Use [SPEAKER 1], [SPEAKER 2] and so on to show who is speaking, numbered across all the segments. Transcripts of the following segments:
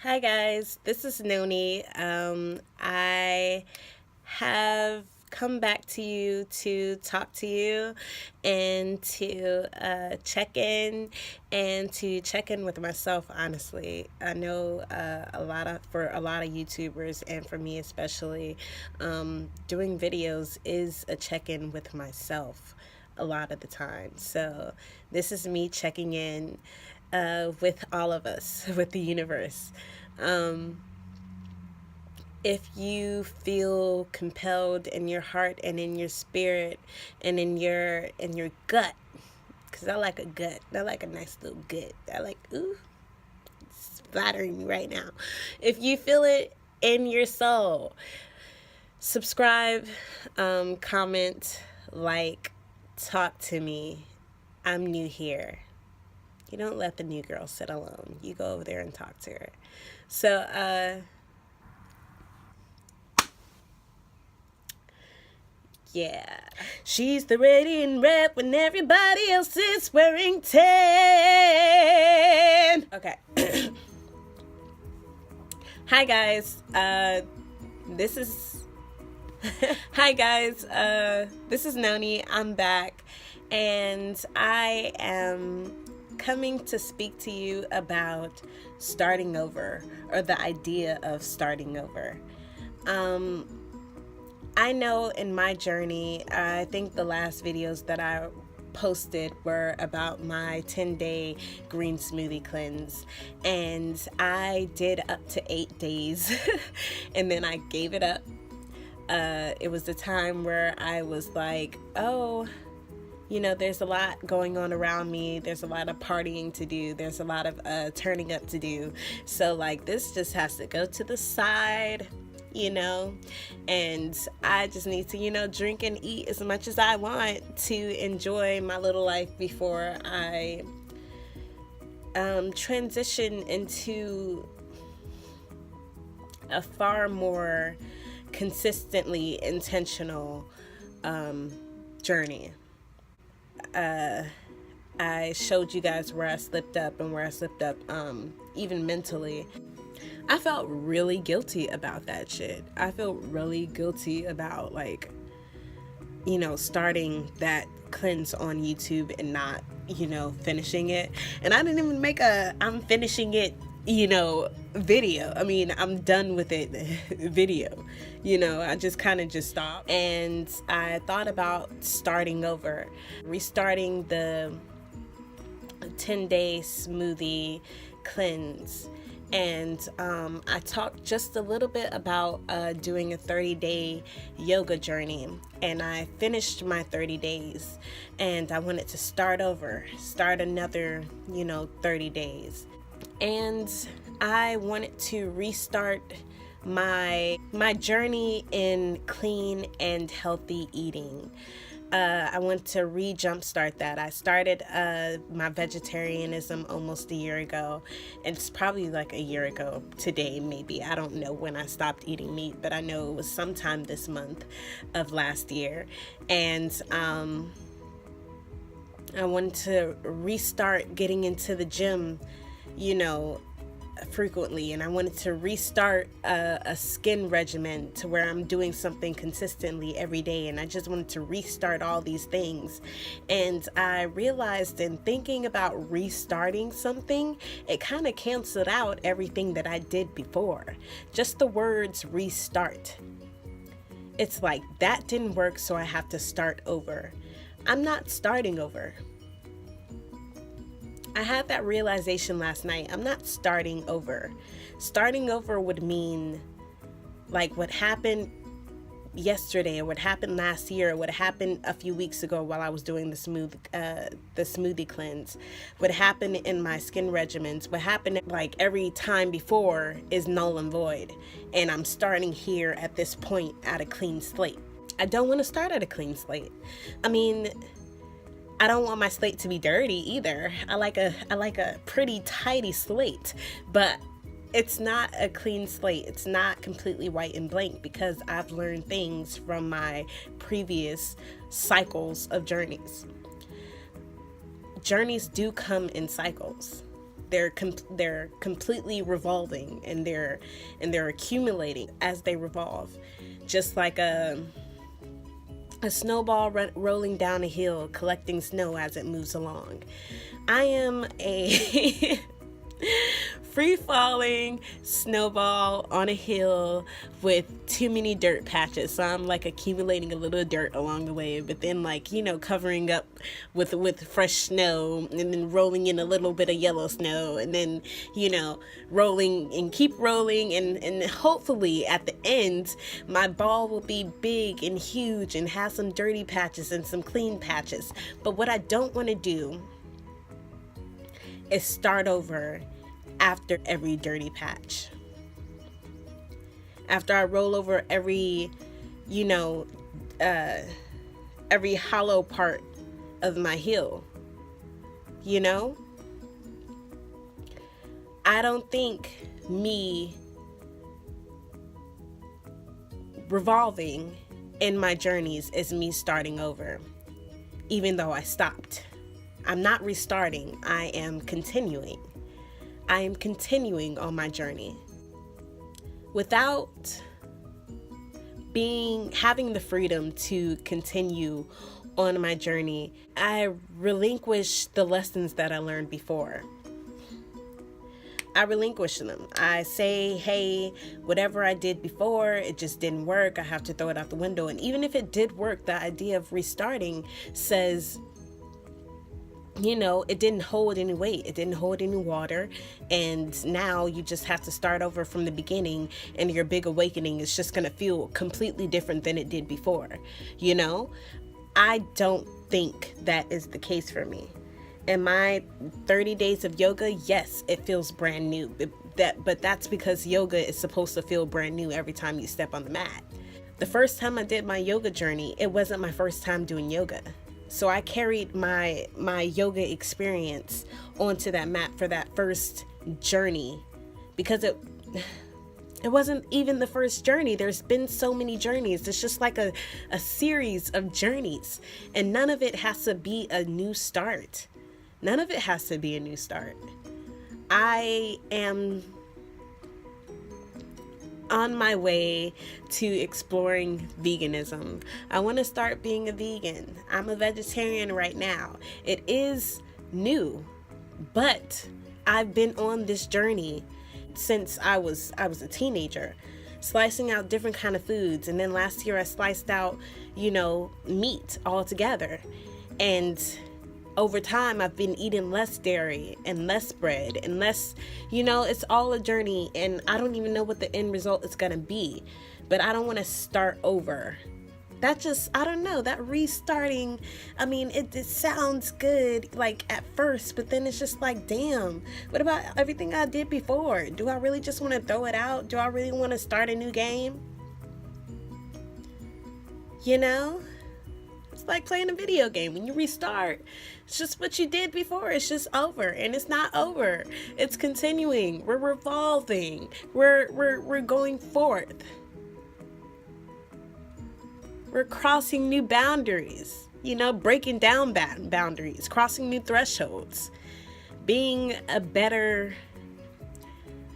[SPEAKER 1] Hi guys, this is Noni. I have come back to you to talk to you and to check in and to check in with myself. Honestly, I know for a lot of YouTubers and for me especially, doing videos is a check in with myself a lot of the time. So this is me checking in with all of us, with the universe. Um, if you feel compelled in your heart and in your spirit and in your gut, because I like a gut, I like a nice little gut. I like it's flattering me right now. If you feel it in your soul, subscribe, comment, like, talk to me. I'm new here. You don't let the new girl sit alone. You go over there and talk to her. So, yeah. She's the radiant red when everybody else is wearing tan. Okay. Hi, guys. This is. Hi, guys. This is Noni. I'm back. And I am coming to speak to you about starting over, or the idea of starting over. I know in my journey, I think the last videos that I posted were about my 10-day green smoothie cleanse, and I did up to 8 days and then I gave it up. It was the time where I was like, oh, there's a lot going on around me. There's a lot of partying to do. There's a lot of turning up to do. So, like, this just has to go to the side, and I just need to, drink and eat as much as I want to enjoy my little life before I transition into a far more consistently intentional journey. I showed you guys where I slipped up and where I slipped up, even mentally. I felt really guilty about that shit. I felt really guilty about, like, starting that cleanse on YouTube and not, finishing it. And I didn't even make I'm finishing it, video. I mean, I'm done with it video. I just kind of just stopped. And I thought about starting over, restarting the 10-day smoothie cleanse. And I talked just a little bit about doing a 30-day yoga journey. And I finished my 30 days. And I wanted to start over, start another, 30 days. And I wanted to restart my journey in clean and healthy eating. I want to jumpstart that. I started my vegetarianism almost a year ago. And it's probably like a year ago today, maybe. I don't know when I stopped eating meat, but I know it was sometime this month of last year. And I wanted to restart getting into the gym, frequently, and I wanted to restart a skin regimen to where I'm doing something consistently every day, and I just wanted to restart all these things. And I realized in thinking about restarting something, it kind of canceled out everything that I did before. Just the words restart. It's like, that didn't work, so I have to start over. I'm not starting over. I had that realization last night. I'm not starting over. Starting over would mean, like, what happened yesterday, or what happened last year, or what happened a few weeks ago while I was doing the smoothie cleanse, what happened in my skin regimens, what happened like every time before is null and void. And I'm starting here at this point at a clean slate. I don't want to start at a clean slate. I mean, I don't want my slate to be dirty either. I like a pretty tidy slate, but it's not a clean slate. It's not completely white and blank, because I've learned things from my previous cycles of journeys. Journeys do come in cycles. they're completely revolving, and they're accumulating as they revolve, just like a snowball rolling down a hill, collecting snow as it moves along. I am a free-falling snowball on a hill with too many dirt patches. So I'm like accumulating a little dirt along the way, but then covering up with fresh snow, and then rolling in a little bit of yellow snow, and then rolling and keep rolling, and hopefully at the end my ball will be big and huge and have some dirty patches and some clean patches. But what I don't want to do is start over after every dirty patch. After I roll over every hollow part of my hill. I don't think me revolving in my journeys is me starting over, even though I stopped. I'm not restarting. I am continuing. I am continuing on my journey without having the freedom to continue on my journey. I relinquish the lessons that I learned before. I relinquish them. I say, hey, whatever I did before, it just didn't work. I have to throw it out the window. And even if it did work, the idea of restarting says, it didn't hold any weight. It didn't hold any water. And now you just have to start over from the beginning, and your big awakening is just going to feel completely different than it did before. I don't think that is the case for me. In my 30 days of yoga, yes, it feels brand new. But that's because yoga is supposed to feel brand new every time you step on the mat. The first time I did my yoga journey, it wasn't my first time doing yoga. So I carried my yoga experience onto that mat for that first journey, because it wasn't even the first journey. There's been so many journeys. It's just like a series of journeys, and none of it has to be a new start. None of it has to be a new start. I am on my way to exploring veganism. I want to start being a vegan. I'm a vegetarian right now. It is new, but I've been on this journey since I was a teenager, slicing out different kind of foods. And then last year I sliced out, meat altogether. And over time, I've been eating less dairy and less bread and less, it's all a journey, and I don't even know what the end result is going to be, but I don't want to start over. I don't know, that restarting, it sounds good, at first, but then it's just damn, what about everything I did before? Do I really just want to throw it out? Do I really want to start a new game? It's like playing a video game. When you restart, it's just what you did before. It's just over, and it's not over. It's continuing. We're revolving. We're going forth. We're crossing new boundaries. Breaking down boundaries, crossing new thresholds, being a better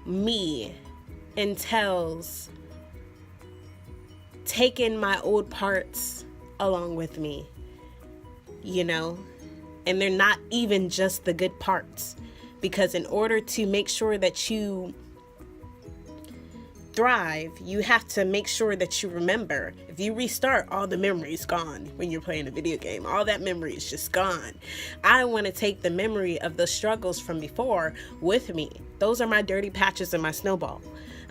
[SPEAKER 1] me entails taking my old parts along with me, and they're not even just the good parts, because in order to make sure that you thrive, you have to make sure that you remember. If you restart, all the memory's gone. When you're playing a video game, all that memory is just gone. I want to take the memory of the struggles from before with me. Those are my dirty patches in my snowball.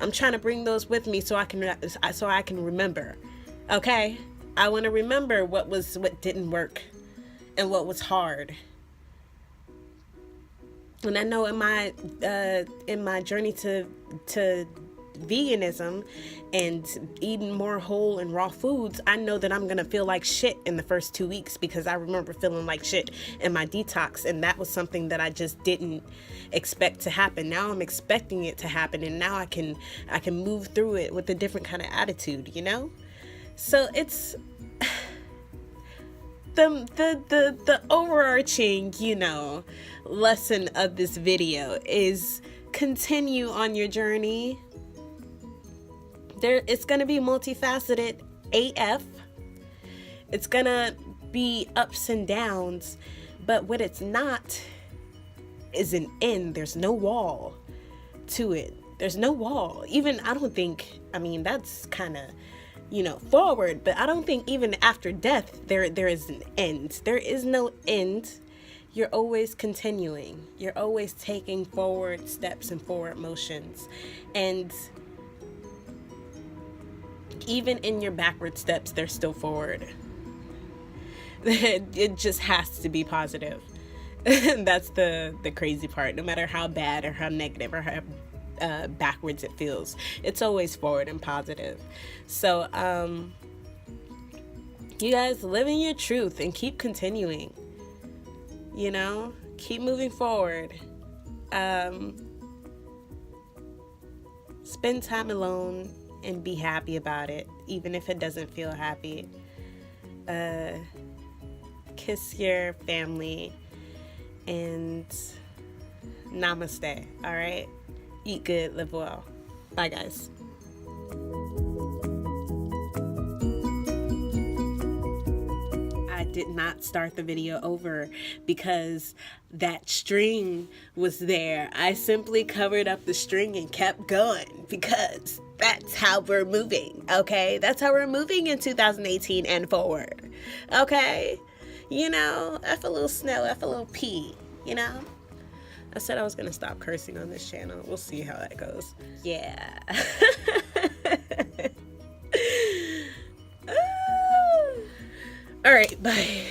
[SPEAKER 1] I'm trying to bring those with me so I can remember. Okay, I want to remember what didn't work and what was hard. And I know in my journey to veganism and eating more whole and raw foods, I know that I'm gonna feel like shit in the first 2 weeks, because I remember feeling like shit in my detox, and that was something that I just didn't expect to happen. Now I'm expecting it to happen, and now I can move through it with a different kind of attitude, So the overarching, lesson of this video is continue on your journey. It's going to be multifaceted AF. It's going to be ups and downs, but what it's not is an end. There's no wall to it. There's no wall. Even, that's kind of, forward, but I don't think even after death there is an end. There is no end. You're always continuing. You're always taking forward steps and forward motions. And even in your backward steps, they're still forward. It just has to be positive. That's the crazy part. No matter how bad or how negative or how backwards it feels, it's always forward and positive. So you guys, live in your truth and keep continuing. Keep moving forward. Spend time alone and be happy about it, even if it doesn't feel happy. Kiss your family and namaste. All right, eat good, live well. Bye, guys. I did not start the video over because that string was there. I simply covered up the string and kept going because that's how we're moving, okay? That's how we're moving in 2018 and forward, okay? F a little snow, F a little pee, I said I was going to stop cursing on this channel. We'll see how that goes. Yeah. All right, bye.